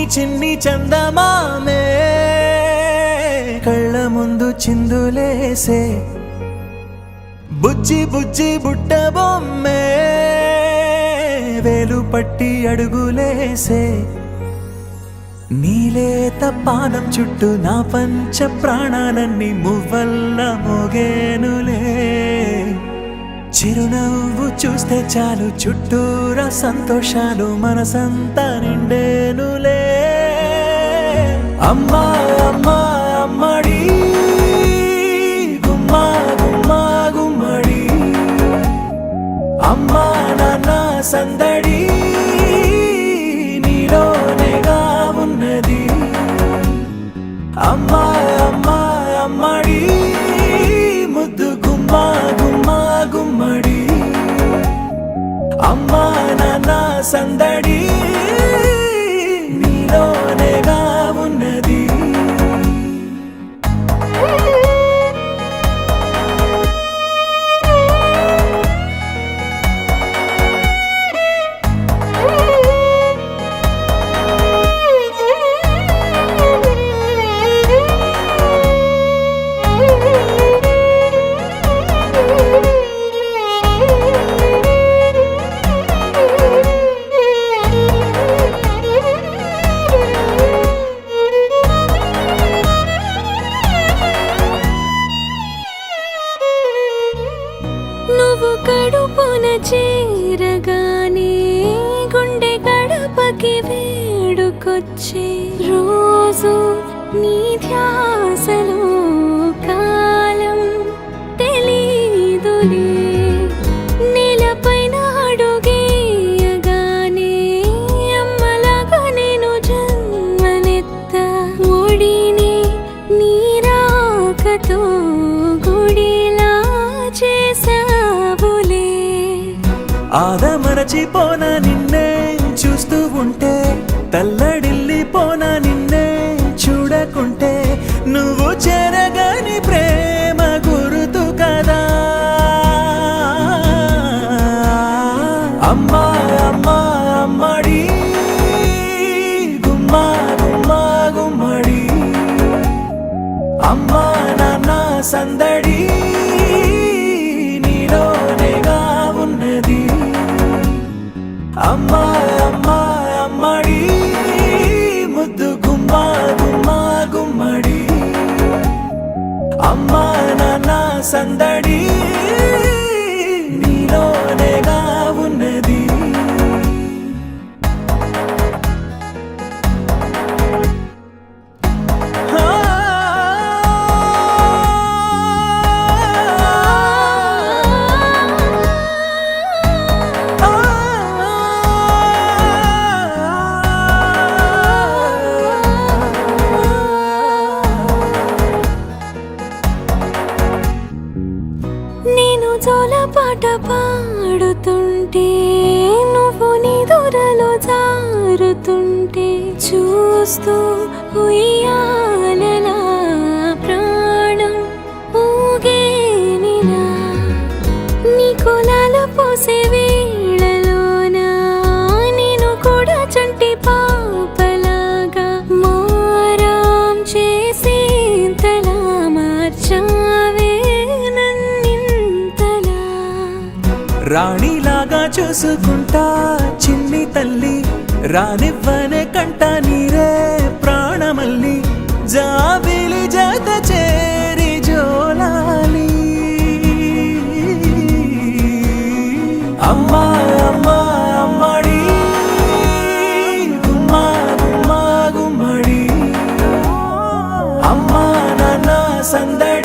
చిన్ని చందమామే కళ్ళ ముందు చిందులేసే బుజ్జి బుజ్జి బుట్ట బొమ్మే వేలు పట్టి అడుగులేసే నీలేత పానం చుట్టూ నా పంచ ప్రాణాలన్నీ మువ్వల్ల మోగేనులే చిరునవ్వు చూస్తే చాలు చుట్టూరా సంతోషాలు మనసంతా నిండేనులే అమ్మా అమ్మా అమ్మడి గుమ్మా గుమ్మా గుమ్మడి అమ్మా నాన్న సందడి నీలోనేగా ఉన్నది అమ్మా అమ్మా అమ్మడి ముద్దు గుమ్మా గుమ్మా గుమ్మడి అమ్మా నాన్న సందడి నీలోనేగా ఉన్నది నువ్వు కడుపున చేరగానే గుండె గడపకి వేడుకొచ్చే రోజు నీ ధ్యాసలో కాలం తెలీదులే నేలపైన అడుగేయగానే అమ్మలాగా నేను జన్మనెత్త ఒడిని నీ రాకతో గుడిలా చేసావులే ఆదమరచిపోనా నిన్నే చూస్తూ ఉంటే తల్లడిల్లిపోనా నిన్నే చూడకుంటే నువ్వు చెరగని ప్రేమ గురుతు కదా అమ్మా అమ్మా అమ్మడి గుమ్మా గుమ్మా గుమ్మడి అమ్మా నాన్న సందడి నీలోనేగా ఉన్నది అమ్మా అమ్మా అమ్మడి ముద్దు గుమ్మా గుమ్మా గుమ్మడి అమ్మా నాన్న సందడి నీలోనేగా ఉన్నది నేను జోలపాట పాడుతుంటే నువ్వు నీ దూరలో జారుతుంటే చూస్తూ ఉయ్యాలలా ప్రాణం ఊగేనిలా నీ కులాలు పోసే వేళలోనా నేను కూడా చంటి పాపలాగా మారాం చేసేంతలా మార్చావే రాణిలాగా చూసుకుంటా చిన్ని తల్లి రానివ్వనే కంట నీరే ప్రాణమల్లి జాబిలి జత చేరి జోలాలి అమ్మా అమ్మా అమ్మడి గుమ్మా గుమ్మా గుమ్మడి అమ్మా నాన్న సందడి